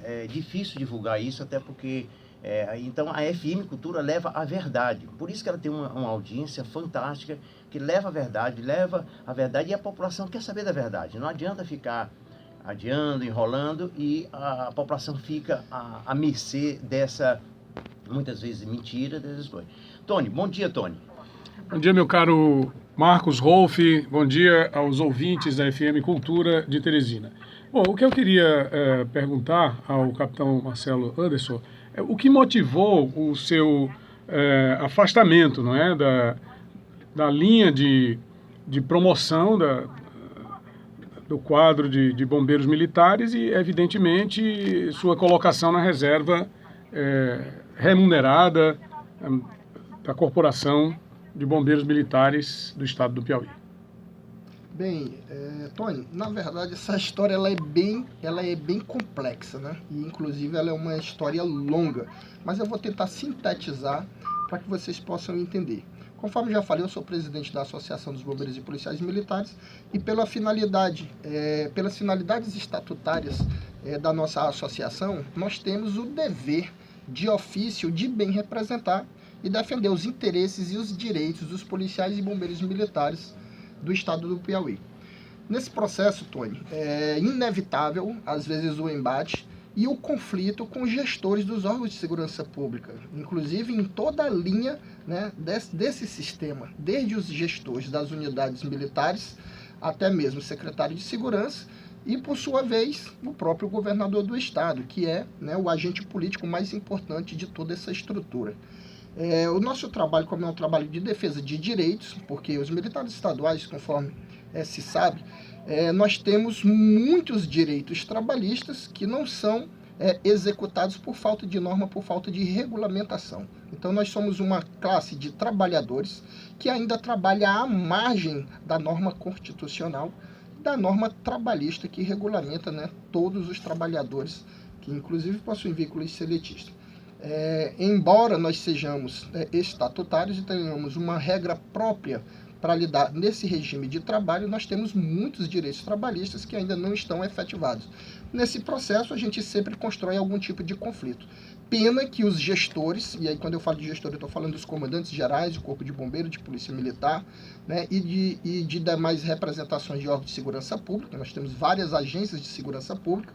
É difícil divulgar isso, até porque então a FM Cultura leva a verdade. Por isso que ela tem uma audiência fantástica, que leva a verdade e a população quer saber da verdade. Não adianta ficar adiando, enrolando e a população fica à mercê dessa, muitas vezes, mentira, dessas coisas. Tony, bom dia, Tony. Bom dia, meu caro Marcos Rolfe, bom dia aos ouvintes da FM Cultura de Teresina. Bom, o que eu queria perguntar ao capitão Marcelo Anderson é o que motivou o seu afastamento, não é, da linha de promoção do quadro de bombeiros militares e, evidentemente, sua colocação na reserva remunerada da Corporação de Bombeiros Militares do Estado do Piauí. Bem, Tony, na verdade essa história ela é bem complexa, né? E inclusive ela é uma história longa, mas eu vou tentar sintetizar para que vocês possam entender. Conforme já falei, eu sou presidente da Associação dos Bombeiros e Policiais Militares e pelas finalidades estatutárias da nossa associação, nós temos o dever de ofício de bem representar e defender os interesses e os direitos dos policiais e bombeiros militares do estado do Piauí. Nesse processo, Tony, é inevitável, às vezes, o embate e o conflito com os gestores dos órgãos de segurança pública, inclusive em toda a linha, né, desse sistema, desde os gestores das unidades militares até mesmo o secretário de segurança e, por sua vez, o próprio governador do estado, que é, né, o agente político mais importante de toda essa estrutura. O nosso trabalho, como é um trabalho de defesa de direitos, porque os militares estaduais, conforme se sabe, nós temos muitos direitos trabalhistas que não são executados por falta de norma, por falta de regulamentação. Então nós somos uma classe de trabalhadores que ainda trabalha à margem da norma constitucional, da norma trabalhista que regulamenta, né, todos os trabalhadores que inclusive possuem veículos seletistas. Embora nós sejamos estatutários e tenhamos uma regra própria para lidar nesse regime de trabalho, nós temos muitos direitos trabalhistas que ainda não estão efetivados. Nesse processo, a gente sempre constrói algum tipo de conflito. Pena que os gestores, e aí quando eu falo de gestor, eu estou falando dos comandantes gerais, do Corpo de Bombeiro, de Polícia Militar, né, e de demais representações de órgãos de segurança pública, nós temos várias agências de segurança pública,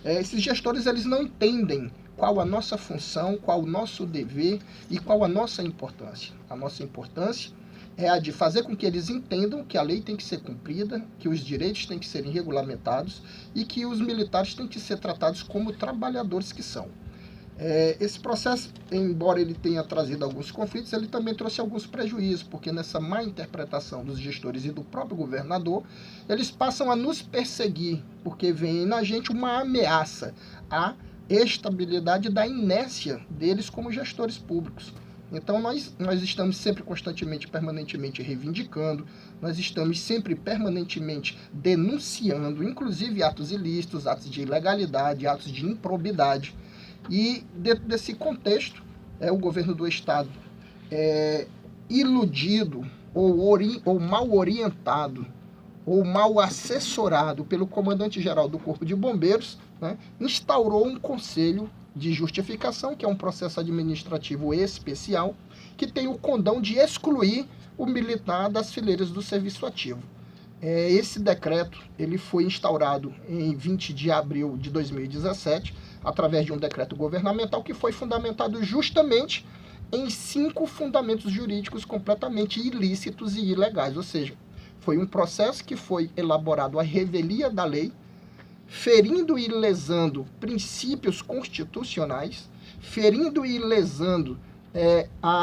esses gestores eles não entendem qual a nossa função, qual o nosso dever e qual a nossa importância. A nossa importância é a de fazer com que eles entendam que a lei tem que ser cumprida, que os direitos têm que serem regulamentados e que os militares têm que ser tratados como trabalhadores que são. Esse processo, embora ele tenha trazido alguns conflitos, ele também trouxe alguns prejuízos, porque nessa má interpretação dos gestores e do próprio governador, eles passam a nos perseguir, porque vem na gente uma ameaça à estabilidade da inércia deles como gestores públicos. Então nós estamos sempre constantemente, permanentemente reivindicando, nós estamos sempre permanentemente denunciando, inclusive atos ilícitos, atos de ilegalidade, atos de improbidade. E dentro desse contexto, o governo do estado iludido ou mal orientado ou mal assessorado pelo comandante-geral do Corpo de Bombeiros, né, instaurou um conselho de justificação, que é um processo administrativo especial, que tem o condão de excluir o militar das fileiras do serviço ativo. Esse decreto ele foi instaurado em 20 de abril de 2017, através de um decreto governamental que foi fundamentado justamente em 5 fundamentos jurídicos completamente ilícitos e ilegais, ou seja, foi um processo que foi elaborado à revelia da lei, ferindo e lesando princípios constitucionais, ferindo e lesando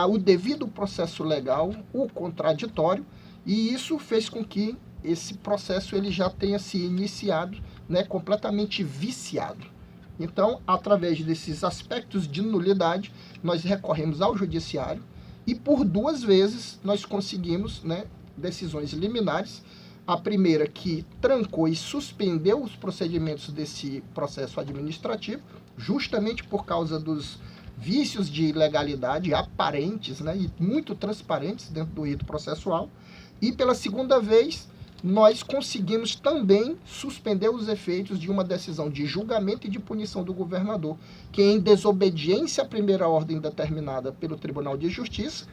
o devido processo legal, o contraditório, e isso fez com que esse processo ele já tenha se iniciado, né, completamente viciado. Então, através desses aspectos de nulidade, nós recorremos ao judiciário e por 2 vezes nós conseguimos, né, decisões liminares. A primeira que trancou e suspendeu os procedimentos desse processo administrativo, justamente por causa dos vícios de ilegalidade aparentes, né, e muito transparentes dentro do rito processual. E pela segunda vez, nós conseguimos também suspender os efeitos de uma decisão de julgamento e de punição do governador, que em desobediência à primeira ordem determinada pelo Tribunal de Justiça,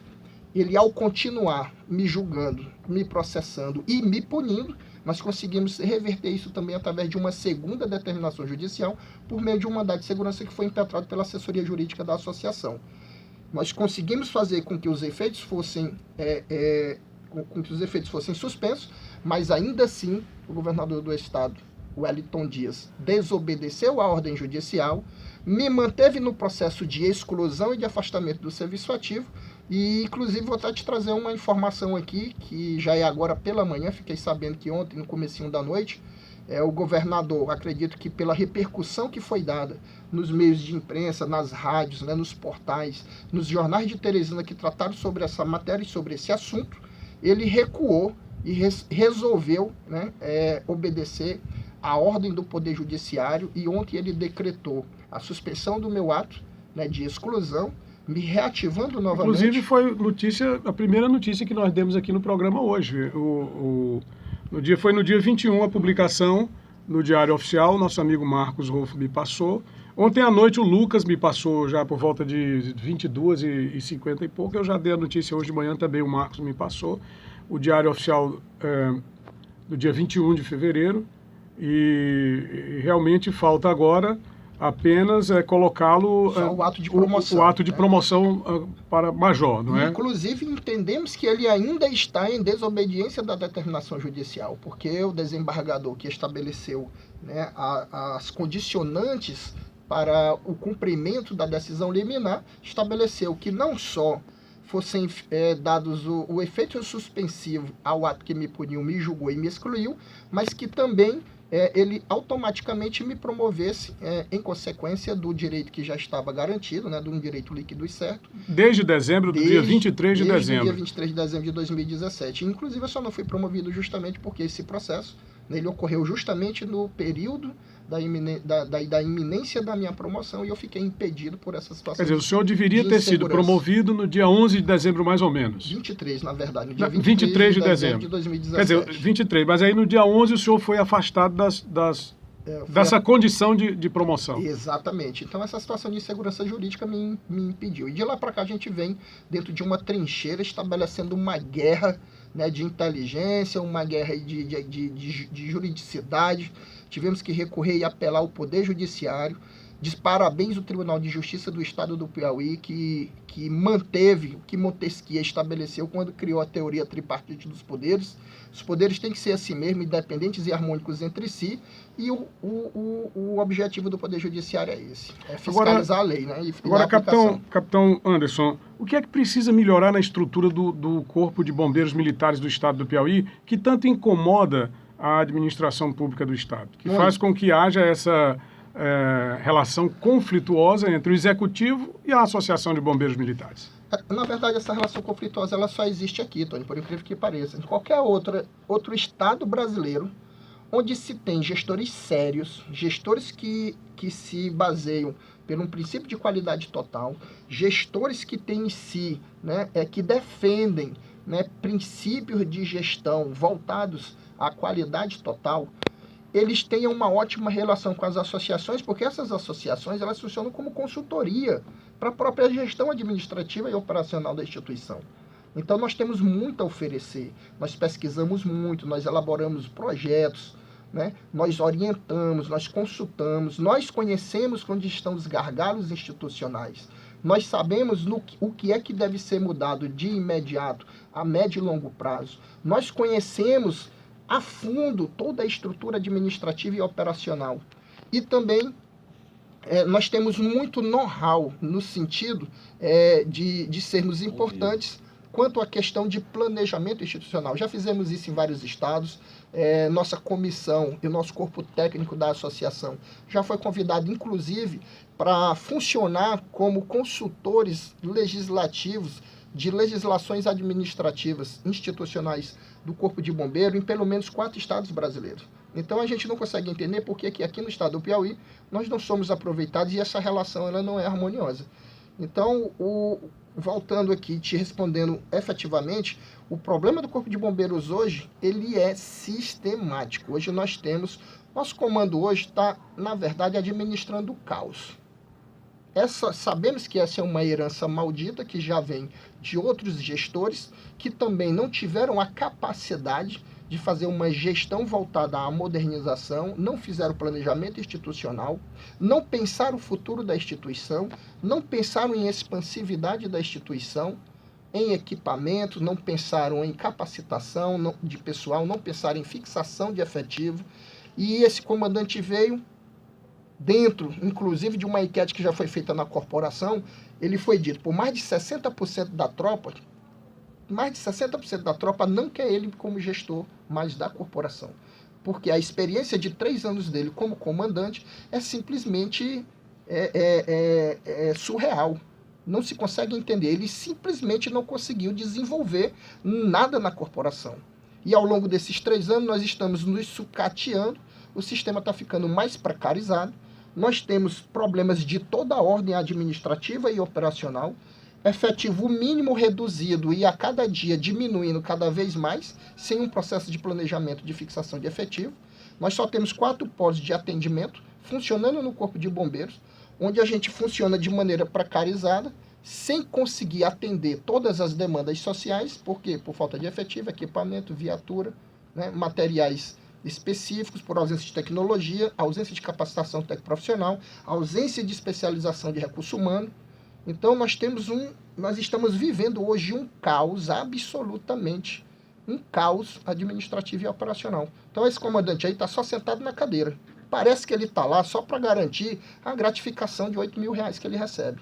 ele, ao continuar me julgando, me processando e me punindo, nós conseguimos reverter isso também através de uma segunda determinação judicial por meio de um mandado de segurança que foi impetrado pela assessoria jurídica da associação. Nós conseguimos fazer com que os efeitos fossem suspensos, mas ainda assim o governador do estado, Wellington Dias, desobedeceu à ordem judicial, me manteve no processo de exclusão e de afastamento do serviço ativo, e inclusive vou até te trazer uma informação aqui, que já é agora pela manhã, fiquei sabendo que ontem, no comecinho da noite, o governador, acredito que pela repercussão que foi dada nos meios de imprensa, nas rádios, né, nos portais, nos jornais de Teresina que trataram sobre essa matéria e sobre esse assunto, ele recuou e resolveu, né, obedecer à ordem do Poder Judiciário, e ontem ele decretou a suspensão do meu ato, né, de exclusão, me reativando novamente. Inclusive foi a primeira notícia que nós demos aqui no programa hoje. Foi no dia 21 a publicação no Diário Oficial, nosso amigo Marcos Rolfo me passou. Ontem à noite o Lucas me passou já por volta de 22h50 e pouco. Eu já dei a notícia hoje de manhã, também o Marcos me passou. O Diário Oficial do dia 21 de fevereiro. E realmente falta agora apenas colocá-lo... o ato de promoção. O ato de promoção para major, não é? Inclusive, entendemos que ele ainda está em desobediência da determinação judicial, porque o desembargador que estabeleceu, né, as condicionantes para o cumprimento da decisão liminar estabeleceu que não só fossem dados o efeito suspensivo ao ato que me puniu, me julgou e me excluiu, mas que também ele automaticamente me promovesse em consequência do direito que já estava garantido, né, de um direito líquido e certo. Desde dezembro, dia 23 de dezembro. Desde dia 23 de dezembro de 2017. Inclusive, eu só não fui promovido justamente porque esse processo, né, ele ocorreu justamente no período da iminência da minha promoção, e eu fiquei impedido por essa situação. Quer dizer, o senhor deveria ter sido promovido no dia 11 de dezembro, mais ou menos. 23, na verdade. No dia 23 de dezembro de 2017. Quer dizer, 23, mas aí no dia 11 o senhor foi afastado dessa condição de promoção. Exatamente. Então essa situação de insegurança jurídica me impediu. E de lá para cá a gente vem dentro de uma trincheira estabelecendo uma guerra, né, de inteligência, uma guerra de juridicidade. Tivemos que recorrer e apelar ao Poder Judiciário. Diz parabéns ao Tribunal de Justiça do Estado do Piauí, que manteve o que Montesquieu estabeleceu quando criou a teoria tripartite dos poderes. Os poderes têm que ser assim mesmo, independentes e harmônicos entre si, e o objetivo do Poder Judiciário é esse, fiscalizar a lei, né? Agora, capitão Anderson, o que é que precisa melhorar na estrutura do Corpo de Bombeiros Militares do Estado do Piauí, que tanto incomoda a administração pública do Estado, que faz com que haja essa relação conflituosa entre o Executivo e a Associação de Bombeiros Militares? Na verdade, essa relação conflituosa ela só existe aqui, Tony, por incrível que pareça. Em qualquer outro estado brasileiro, onde se tem gestores sérios, gestores que se baseiam por um princípio de qualidade total, gestores que têm em si, né, que defendem, né, princípios de gestão voltados à qualidade total, eles tenham uma ótima relação com as associações, porque essas associações elas funcionam como consultoria para a própria gestão administrativa e operacional da instituição. Então nós temos muito a oferecer, nós pesquisamos muito, nós elaboramos projetos, né? Nós orientamos, nós consultamos, nós conhecemos onde estão os gargalos institucionais, nós sabemos o que é que deve ser mudado de imediato, a médio e longo prazo, nós conhecemos a fundo toda a estrutura administrativa e operacional. E também nós temos muito know-how no sentido de sermos importantes quanto à questão de planejamento institucional. Já fizemos isso em vários estados. Nossa comissão e o nosso corpo técnico da associação já foi convidado, inclusive, para funcionar como consultores legislativos de legislações administrativas institucionais do Corpo de Bombeiro em pelo menos 4 estados brasileiros. Então a gente não consegue entender por que aqui no estado do Piauí nós não somos aproveitados e essa relação ela não é harmoniosa. Então voltando aqui, te respondendo efetivamente, o problema do Corpo de Bombeiros hoje, ele é sistemático. Hoje nós temos, nosso comando hoje está, na verdade, administrando o caos. Sabemos que essa é uma herança maldita que já vem de outros gestores que também não tiveram a capacidade de fazer uma gestão voltada à modernização, não fizeram planejamento institucional, não pensaram o futuro da instituição, não pensaram em expansividade da instituição, em equipamentos, não pensaram em capacitação de pessoal, não pensaram em fixação de efetivo. E esse comandante veio dentro, inclusive, de uma enquete que já foi feita na corporação, ele foi dito por mais de 60% da tropa, não quer ele como gestor, mas da corporação. Porque a experiência de 3 anos dele como comandante é simplesmente surreal. Não se consegue entender. Ele simplesmente não conseguiu desenvolver nada na corporação. E ao longo desses 3 anos nós estamos nos sucateando, o sistema está ficando mais precarizado, nós temos problemas de toda a ordem administrativa e operacional, efetivo mínimo reduzido e a cada dia diminuindo cada vez mais, sem um processo de planejamento de fixação de efetivo. Nós só temos 4 polos de atendimento funcionando no Corpo de Bombeiros, onde a gente funciona de maneira precarizada, sem conseguir atender todas as demandas sociais, porque por falta de efetivo, equipamento, viatura, né, materiais específicos, por ausência de tecnologia, ausência de capacitação tecnoprofissional, ausência de especialização de recurso humano. Então nós estamos vivendo hoje um caos absolutamente, um caos administrativo e operacional. Então esse comandante aí está só sentado na cadeira. Parece que ele está lá só para garantir a gratificação de R$8.000 que ele recebe.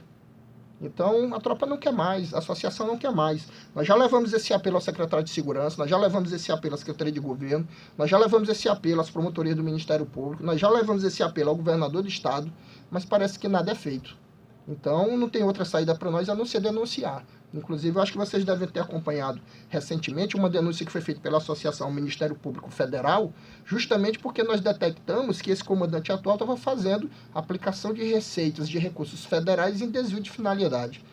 Então, a tropa não quer mais, a associação não quer mais. Nós já levamos esse apelo ao secretário de Segurança, nós já levamos esse apelo à Secretaria de Governo, nós já levamos esse apelo às promotorias do Ministério Público, nós já levamos esse apelo ao governador do Estado, mas parece que nada é feito. Então, não tem outra saída para nós a não ser denunciar. Inclusive, eu acho que vocês devem ter acompanhado recentemente uma denúncia que foi feita pela Associação ao Ministério Público Federal, justamente porque nós detectamos que esse comandante atual estava fazendo aplicação de receitas de recursos federais em desvio de finalidade.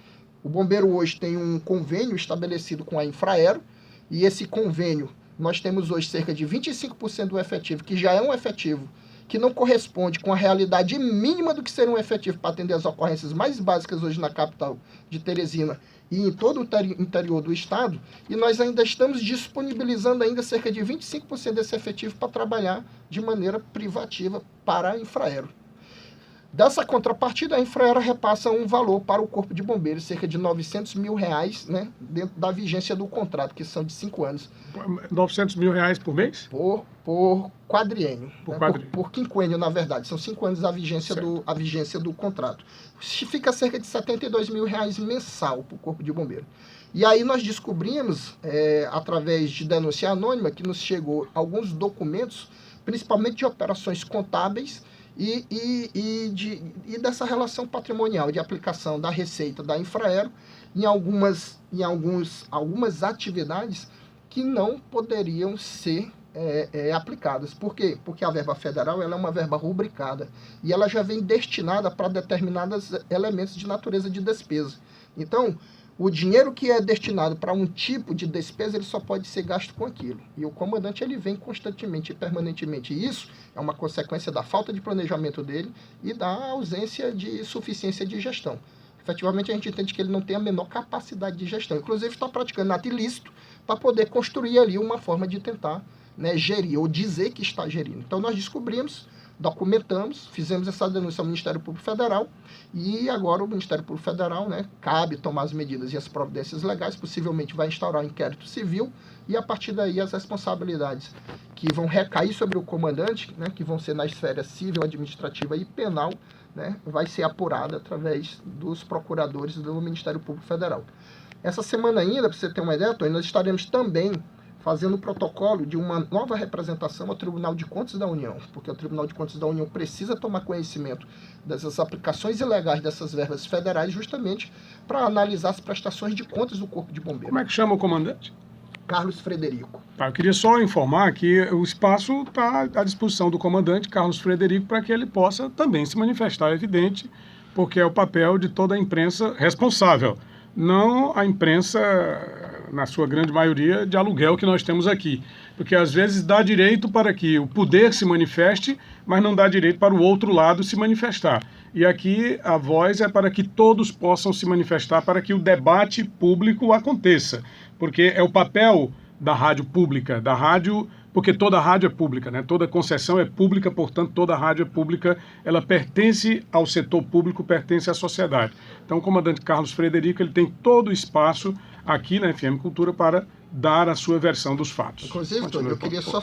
O bombeiro hoje tem um convênio estabelecido com a Infraero, e esse convênio, nós temos hoje cerca de 25% do efetivo, que já é um efetivo que não corresponde com a realidade mínima do que seria um efetivo para atender as ocorrências mais básicas hoje na capital de Teresina e em todo o interior do estado, e nós ainda estamos disponibilizando ainda cerca de 25% desse efetivo para trabalhar de maneira privativa para a Infraero. Dessa contrapartida, a Infraero repassa um valor para o Corpo de Bombeiros, cerca de R$900 mil, né, dentro da vigência do contrato, que são de 5 anos. R$900 mil por mês? Por quadriênio. Por quinquênio, na verdade. São 5 anos a vigência do contrato. Fica cerca de R$72 mil mensal para o Corpo de Bombeiro. E aí nós descobrimos, através de denúncia anônima, que nos chegou alguns documentos, principalmente de operações contábeis, e dessa relação patrimonial de aplicação da receita da Infraero em algumas atividades que não poderiam ser aplicadas. Por quê? Porque a verba federal ela é uma verba rubricada e ela já vem destinada para determinados elementos de natureza de despesa. Então, o dinheiro que é destinado para um tipo de despesa, ele só pode ser gasto com aquilo. E o comandante, ele vem constantemente e permanentemente. E isso é uma consequência da falta de planejamento dele e da ausência de suficiência de gestão. Efetivamente, a gente entende que ele não tem a menor capacidade de gestão. Inclusive, está praticando ato ilícito para poder construir ali uma forma de tentar, né, gerir ou dizer que está gerindo. Então, nós descobrimos, documentamos, fizemos essa denúncia ao Ministério Público Federal e agora o Ministério Público Federal, né, cabe tomar as medidas e as providências legais, possivelmente vai instaurar um inquérito civil e a partir daí as responsabilidades que vão recair sobre o comandante, né, que vão ser na esfera civil, administrativa e penal, né, vai ser apurada através dos procuradores do Ministério Público Federal. Essa semana ainda, para você ter uma ideia, Tony, nós estaremos também fazendo o protocolo de uma nova representação ao Tribunal de Contas da União, porque o Tribunal de Contas da União precisa tomar conhecimento dessas aplicações ilegais dessas verbas federais justamente para analisar as prestações de contas do Corpo de Bombeiros. Como é que chama o comandante? Carlos Frederico. Eu queria só informar que o espaço está à disposição do comandante Carlos Frederico para que ele possa também se manifestar, é evidente, porque é o papel de toda a imprensa responsável, não a imprensa, na sua grande maioria, de aluguel que nós temos aqui. Porque às vezes dá direito para que o poder se manifeste, mas não dá direito para o outro lado se manifestar. E aqui a voz é para que todos possam se manifestar, para que o debate público aconteça. Porque é o papel da rádio pública, da rádio, porque toda rádio é pública, né? Toda concessão é pública, portanto toda rádio é pública, ela pertence ao setor público, pertence à sociedade. Então o comandante Carlos Frederico, ele tem todo o espaço aqui na FM Cultura para dar a sua versão dos fatos. Inclusive, Tony, eu queria só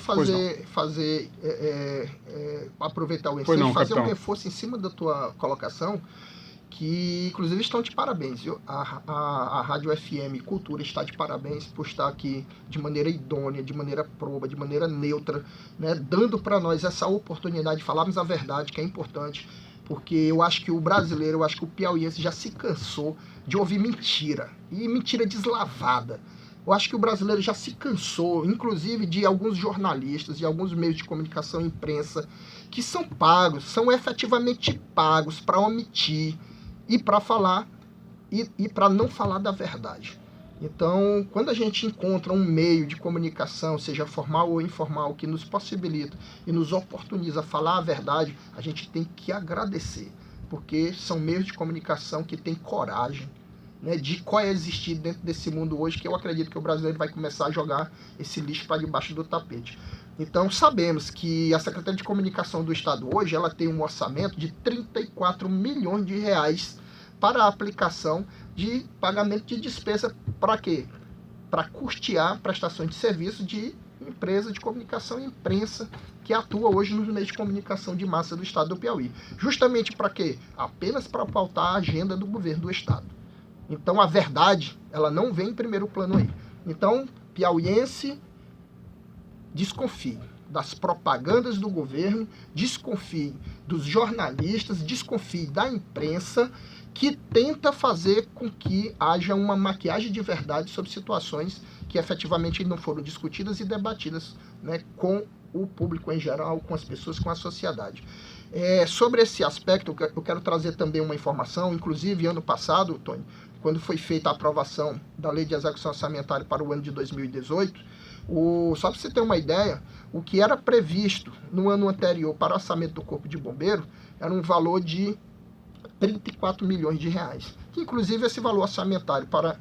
aproveitar o ensejo e fazer um reforço em cima da tua colocação, que inclusive estão de parabéns, viu? A Rádio FM Cultura está de parabéns por estar aqui de maneira idônea, de maneira proba, de maneira neutra, né? Dando para nós essa oportunidade de falarmos a verdade, que é importante, porque eu acho que o brasileiro, eu acho que o piauiense já se cansou de ouvir mentira, e mentira deslavada. Eu acho que o brasileiro já se cansou, inclusive de alguns jornalistas, de alguns meios de comunicação e imprensa, que são pagos, são efetivamente pagos para omitir e para falar e para não falar da verdade. Então, quando a gente encontra um meio de comunicação, seja formal ou informal, que nos possibilita e nos oportuniza falar a verdade, a gente tem que agradecer, porque são meios de comunicação que têm coragem, né, de coexistir dentro desse mundo hoje, que eu acredito que o brasileiro vai começar a jogar esse lixo para debaixo do tapete. Então, sabemos que a Secretaria de Comunicação do Estado hoje, ela tem um orçamento de 34 milhões de reais para a aplicação de pagamento de despesa. Para quê? Para custear prestações de serviço de empresa de comunicação e imprensa que atua hoje nos meios de comunicação de massa do Estado do Piauí. Justamente para quê? Apenas para pautar a agenda do governo do Estado. Então, a verdade, ela não vem em primeiro plano aí. Então, piauiense, desconfie das propagandas do governo, desconfie dos jornalistas, desconfie da imprensa que tenta fazer com que haja uma maquiagem de verdade sobre situações que efetivamente não foram discutidas e debatidas, né, com o público em geral, com as pessoas, com a sociedade. Sobre esse aspecto, eu quero trazer também uma informação. Inclusive, ano passado, Tony, quando foi feita a aprovação da Lei de Execução Orçamentária para o ano de 2018, só para você ter uma ideia, o que era previsto no ano anterior para o orçamento do Corpo de Bombeiro era um valor de 34 milhões de reais. Inclusive, esse valor orçamentário para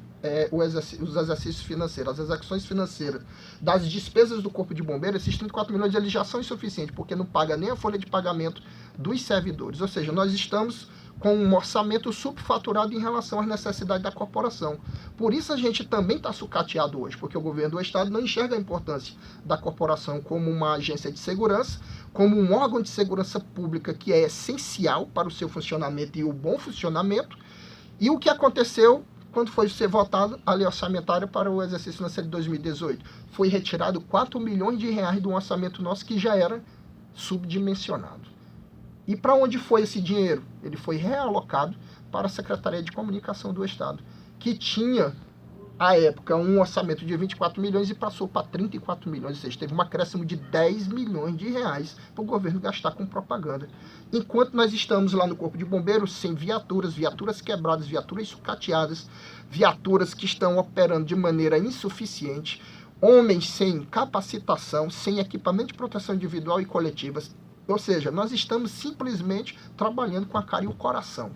os exercícios financeiros, as execuções financeiras das despesas do Corpo de Bombeiro, esses 34 milhões eles já são insuficientes, porque não paga nem a folha de pagamento dos servidores. Ou seja, nós estamos com um orçamento subfaturado em relação às necessidades da corporação. Por isso a gente também está sucateado hoje, porque o governo do Estado não enxerga a importância da corporação como uma agência de segurança, como um órgão de segurança pública que é essencial para o seu funcionamento e o bom funcionamento. E o que aconteceu quando foi ser votado a lei orçamentária para o exercício financeiro de 2018? Foi retirado 4 milhões de reais do orçamento nosso que já era subdimensionado. E para onde foi esse dinheiro? Ele foi realocado para a Secretaria de Comunicação do Estado, que tinha, à época, um orçamento de 24 milhões e passou para 34 milhões, ou seja, teve um acréscimo de 10 milhões de reais para o governo gastar com propaganda. Enquanto nós estamos lá no Corpo de Bombeiros sem viaturas quebradas, viaturas sucateadas, viaturas que estão operando de maneira insuficiente, homens sem capacitação, sem equipamento de proteção individual e coletivas. Ou seja, nós estamos simplesmente trabalhando com a cara e o coração,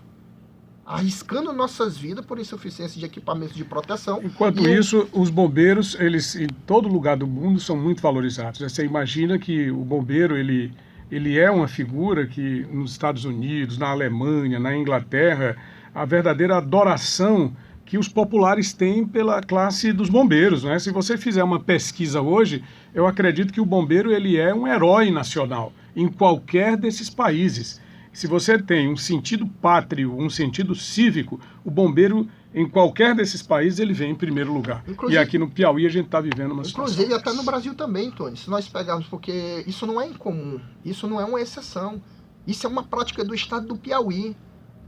arriscando nossas vidas por insuficiência de equipamentos de proteção. Enquanto isso, os bombeiros, eles em todo lugar do mundo são muito valorizados. Você imagina que o bombeiro, ele é uma figura que nos Estados Unidos, na Alemanha, na Inglaterra, a verdadeira adoração que os populares têm pela classe dos bombeiros, né? Se você fizer uma pesquisa hoje, eu acredito que o bombeiro ele é um herói nacional em qualquer desses países. Se você tem um sentido pátrio, um sentido cívico, o bombeiro em qualquer desses países ele vem em primeiro lugar. Inclusive, e aqui no Piauí a gente está vivendo uma situação. Inclusive até no Brasil também, Tony, se nós pegarmos, porque isso não é incomum, isso não é uma exceção, isso é uma prática do estado do Piauí.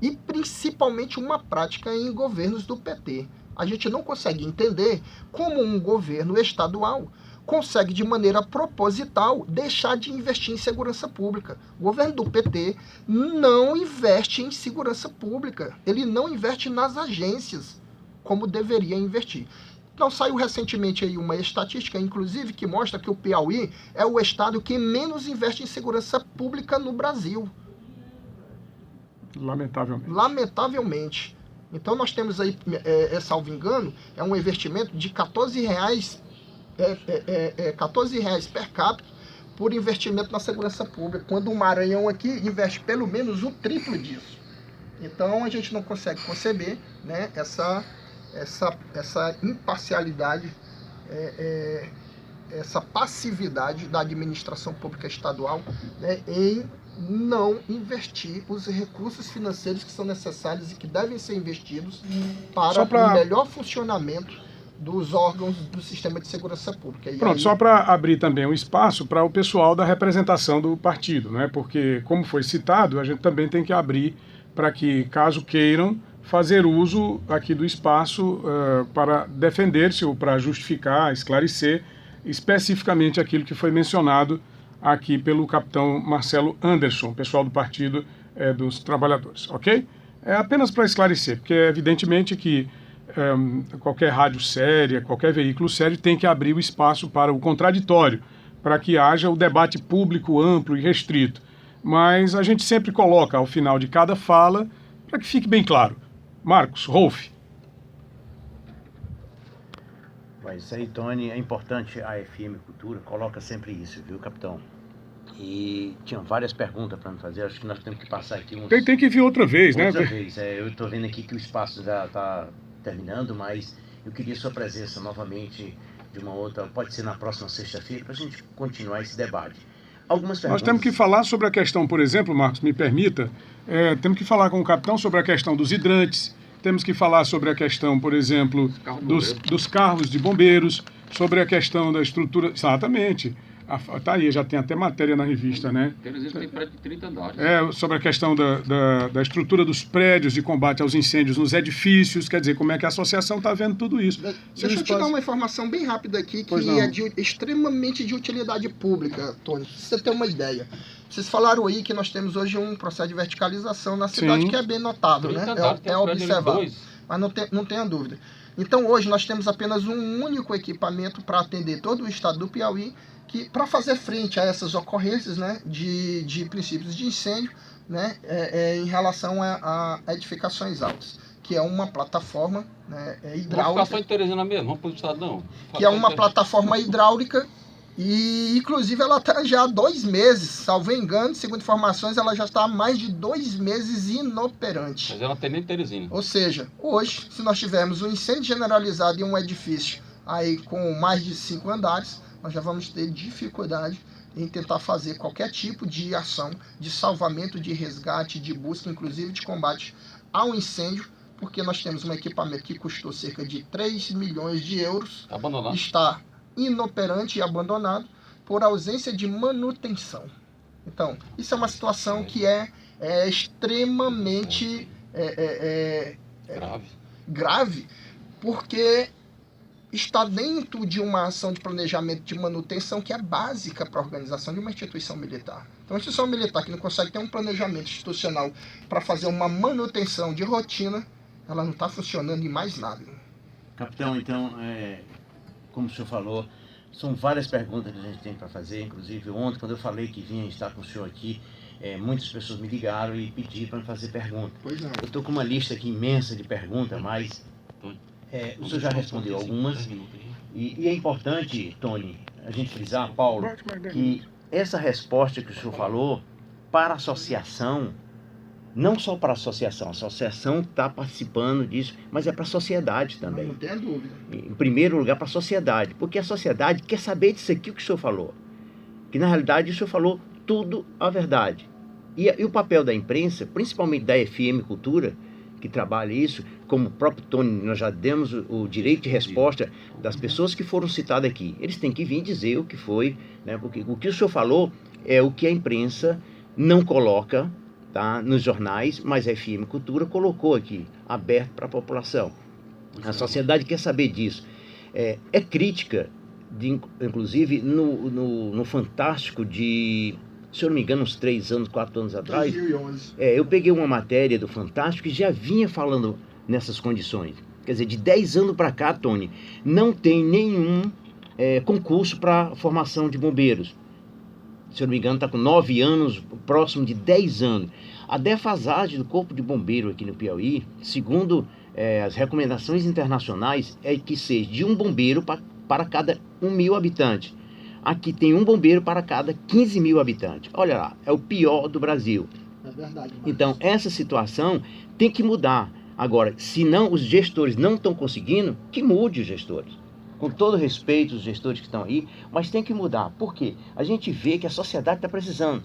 E principalmente uma prática em governos do PT. A gente não consegue entender como um governo estadual consegue de maneira proposital deixar de investir em segurança pública. O governo do PT não investe em segurança pública, ele não investe nas agências como deveria investir. Então saiu recentemente aí uma estatística, inclusive, que mostra que o Piauí é o estado que menos investe em segurança pública no Brasil. Lamentavelmente. Então nós temos aí, salvo engano, é um investimento de R$14 per capita por investimento na segurança pública, quando o Maranhão aqui investe pelo menos o triplo disso. Então a gente não consegue conceber, né, essa imparcialidade, essa passividade da administração pública estadual, né, em não investir os recursos financeiros que são necessários e que devem ser investidos para o melhor funcionamento dos órgãos do sistema de segurança pública. Só para abrir também um espaço para o pessoal da representação do partido, né? Porque, como foi citado, a gente também tem que abrir para que, caso queiram, fazer uso aqui do espaço para defender-se ou para justificar, esclarecer especificamente aquilo que foi mencionado aqui pelo capitão Marcelo Anderson, pessoal do Partido dos Trabalhadores, ok? É apenas para esclarecer, porque é evidentemente que qualquer rádio séria, qualquer veículo sério tem que abrir o espaço para o contraditório, para que haja o debate público amplo e restrito. Mas a gente sempre coloca ao final de cada fala para que fique bem claro. Marcos, Rolf. Isso aí, Tony, é importante. A FM Cultura coloca sempre isso, viu, capitão? E tinha várias perguntas para me fazer, acho que nós temos que passar aqui uns... Tem que vir outra vez, né? Outra vez, eu estou vendo aqui que o espaço já está terminando, mas eu queria sua presença novamente de uma outra, pode ser na próxima sexta-feira, para a gente continuar esse debate. Algumas perguntas... Nós temos que falar sobre a questão, por exemplo, Marcos, me permita, temos que falar com o capitão sobre a questão dos hidrantes, temos que falar sobre a questão, por exemplo, dos carros de bombeiros, sobre a questão da estrutura... Exatamente. Tá aí, já tem até matéria na revista, né? Tem prédio de 30 andares. Sobre a questão da estrutura dos prédios de combate aos incêndios nos edifícios, quer dizer, como é que a associação está vendo tudo isso. Deixa eu te dar uma informação bem rápida aqui, que é extremamente de utilidade pública, Tony, pra você ter uma ideia. Vocês falaram aí que nós temos hoje um processo de verticalização na cidade, que é bem notável, né? É observável, mas não tenha dúvida. Então hoje nós temos apenas um único equipamento para atender todo o estado do Piauí, que para fazer frente a essas ocorrências, né, de princípios de incêndio, né, em relação a edificações altas, que é uma plataforma, né, hidráulica. Vamos ficar só em Teresina mesmo, vamos para o estado não. Que é uma plataforma hidráulica e, inclusive, ela está já há 2 meses, salvo engano, segundo informações, ela já está há mais de 2 meses inoperante. Mas ela tem nem Teresina. Ou seja, hoje, se nós tivermos um incêndio generalizado em um edifício aí com mais de 5 andares, nós já vamos ter dificuldade em tentar fazer qualquer tipo de ação de salvamento, de resgate, de busca, inclusive de combate ao incêndio, porque nós temos um equipamento que custou cerca de 3 milhões de euros, está inoperante e abandonado por ausência de manutenção. Então, isso é uma situação que é extremamente grave, porque está dentro de uma ação de planejamento de manutenção que é básica para a organização de uma instituição militar. Então, a instituição militar que não consegue ter um planejamento institucional para fazer uma manutenção de rotina, ela não está funcionando em mais nada. Capitão, então, como o senhor falou, são várias perguntas que a gente tem para fazer. Inclusive, ontem, quando eu falei que vinha estar com o senhor aqui, muitas pessoas me ligaram e pediram para me fazer perguntas. Pois não. Eu estou com uma lista aqui imensa de perguntas, mas... o senhor já respondeu algumas, e é importante, Tony, a gente frisar, Paulo, que essa resposta que o senhor falou para a associação, não só para a associação está participando disso, mas é para a sociedade também. Não tenha dúvida. Em primeiro lugar, para a sociedade, porque a sociedade quer saber disso aqui que o senhor falou, que na realidade o senhor falou tudo a verdade. E o papel da imprensa, principalmente da FM Cultura, que trabalha isso, como o próprio Tony, nós já demos o direito de resposta das pessoas que foram citadas aqui. Eles têm que vir dizer o que foi, né? Porque o que o senhor falou é o que a imprensa não coloca, tá, nos jornais, mas a FM Cultura colocou aqui, aberto para a população. A sociedade quer saber disso. É crítica, inclusive, no Fantástico de... se eu não me engano, uns 3 anos, 4 anos atrás, 2011. Eu peguei uma matéria do Fantástico que já vinha falando nessas condições. Quer dizer, de 10 anos para cá, Tony, não tem nenhum concurso para formação de bombeiros. Se eu não me engano, está com 9 anos, próximo de 10 anos. A defasagem do Corpo de Bombeiro aqui no Piauí, segundo as recomendações internacionais, é que seja de um bombeiro para cada 1.000 habitantes. Aqui tem um bombeiro para cada 15.000 habitantes. Olha lá, é o pior do Brasil. É verdade. Então, essa situação tem que mudar. Agora, se não, os gestores não estão conseguindo, que mude os gestores. Com todo respeito aos gestores que estão aí, mas tem que mudar. Por quê? A gente vê que a sociedade está precisando.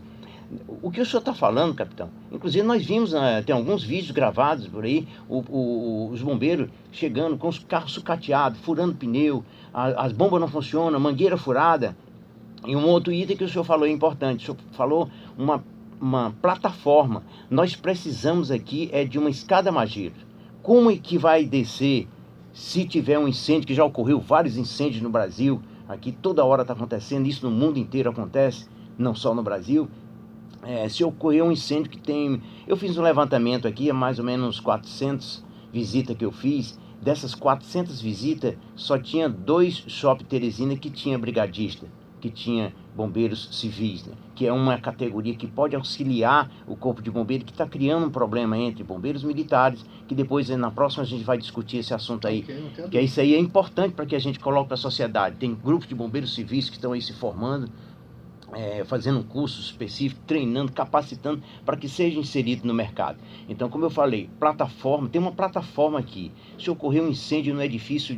O que o senhor está falando, capitão? Inclusive, nós vimos, tem alguns vídeos gravados por aí, os bombeiros chegando com os carros sucateados, furando pneu, as bombas não funcionam, mangueira furada. E um outro item que o senhor falou é importante, o senhor falou uma plataforma. Nós precisamos aqui de uma escada Magiro. Como é que vai descer se tiver um incêndio, que já ocorreu vários incêndios no Brasil, aqui toda hora está acontecendo, isso no mundo inteiro acontece, não só no Brasil. Se ocorrer um incêndio que tem... Eu fiz um levantamento aqui, mais ou menos 400 visitas que eu fiz. Dessas 400 visitas, só tinha 2 Shopping Teresina que tinha brigadista, que tinha bombeiros civis, né? Que é uma categoria que pode auxiliar o Corpo de Bombeiro, que está criando um problema entre bombeiros militares, que depois, na próxima, a gente vai discutir esse assunto aí. Que isso aí é importante para que a gente coloque para a sociedade. Tem grupos de bombeiros civis que estão aí se formando, fazendo um curso específico, treinando, capacitando para que seja inserido no mercado. Então, como eu falei, plataforma, tem uma plataforma aqui. Se ocorrer um incêndio no edifício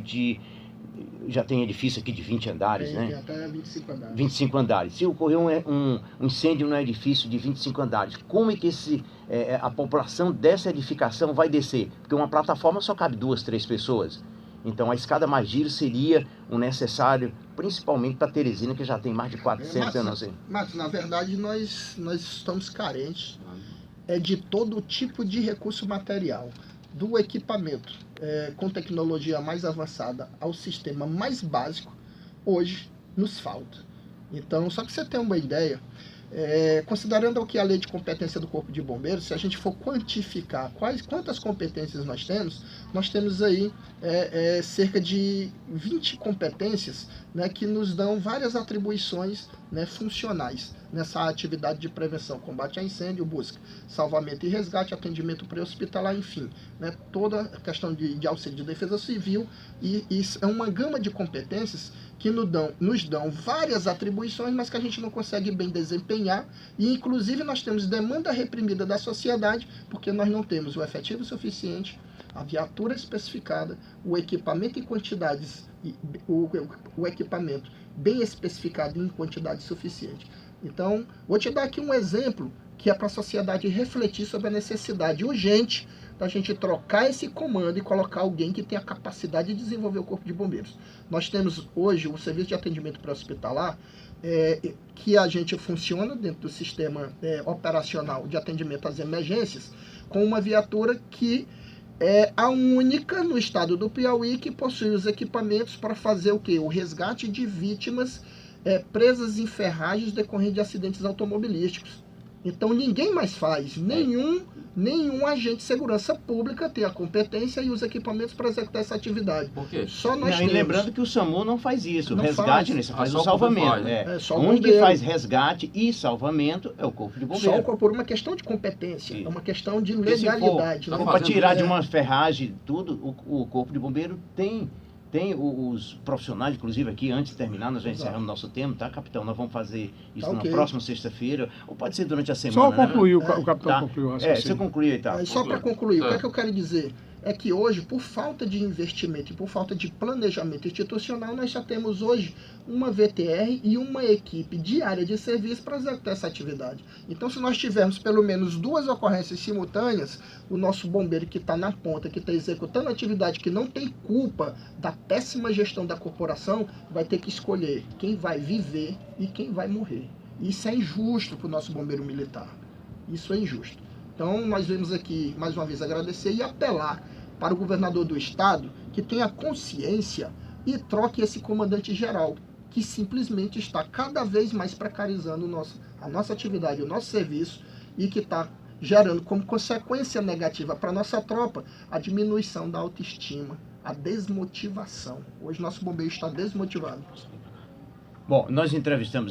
já tem edifício aqui de 20 andares, né? Tem até 25 andares. 25 andares. Se ocorrer um incêndio no edifício de 25 andares, como é que a população dessa edificação vai descer? Porque uma plataforma só cabe 2, 3 pessoas. Então, a escada Magiro seria o necessário, principalmente para Teresina, que já tem mais de 400, eu não sei. Mas, na verdade, nós estamos carentes de todo tipo de recurso material, do equipamento com tecnologia mais avançada ao sistema mais básico, hoje nos falta. Então, só para você ter uma ideia, considerando o que a lei de competência do Corpo de Bombeiros, se a gente for quantificar quantas competências nós temos aí cerca de 20 competências, né, que nos dão várias atribuições, né, funcionais nessa atividade de prevenção, combate a incêndio, busca, salvamento e resgate, atendimento pré-hospitalar, enfim, né, toda a questão de auxílio de defesa civil, e isso é uma gama de competências que nos dão várias atribuições, mas que a gente não consegue bem desempenhar, e inclusive nós temos demanda reprimida da sociedade, porque nós não temos o efetivo suficiente, a viatura especificada, o equipamento em quantidades, o equipamento bem especificado em quantidade suficiente. Então, vou te dar aqui um exemplo que é para a sociedade refletir sobre a necessidade urgente da gente trocar esse comando e colocar alguém que tenha a capacidade de desenvolver o Corpo de Bombeiros. Nós temos hoje o serviço de atendimento pré-hospitalar, que a gente funciona dentro do sistema operacional de atendimento às emergências, com uma viatura que é a única no estado do Piauí que possui os equipamentos para fazer o quê? O resgate de vítimas presas em ferragens decorrentes de acidentes automobilísticos. Então ninguém mais faz, nenhum agente de segurança pública tem a competência e os equipamentos para executar essa atividade. Por quê? Só nós E temos. lembrando que o SAMU não faz isso, Não o resgate, faz. né? Você faz Só o o corpo salvamento. faz, né? Só o O único que bombeiro. faz resgate e salvamento é o Corpo de Bombeiro. Só por uma questão de competência, Sim. é uma questão de Porque se for- legalidade. Tá né? Para fazendo tirar de isso. uma ferragem tudo, o Corpo de Bombeiro tem os profissionais, inclusive aqui, antes de terminar, nós já Exato. encerramos nosso tempo, tá, capitão? Nós vamos fazer isso Tá, na ok. próxima sexta-feira, ou pode ser durante a Só semana, concluir, né? o capitão Tá. concluiu o Você raciocínio. conclui aí, tá? Só para concluir, o que É. é que eu quero dizer? É que hoje, por falta de investimento e por falta de planejamento institucional, nós já temos hoje uma VTR e uma equipe diária de serviço para executar essa atividade. Então, se nós tivermos pelo menos 2 ocorrências simultâneas, o nosso bombeiro que está na ponta, que está executando a atividade que não tem culpa da péssima gestão da corporação, vai ter que escolher quem vai viver e quem vai morrer. Isso é injusto para o nosso bombeiro militar. Isso é injusto. Então, nós vamos aqui, mais uma vez, agradecer e apelar para o governador do estado que tenha consciência e troque esse comandante-geral, que simplesmente está cada vez mais precarizando a nossa atividade, o nosso serviço, e que está gerando como consequência negativa para a nossa tropa a diminuição da autoestima a desmotivação. Hoje nosso bombeiro está desmotivado. Bom, nós entrevistamos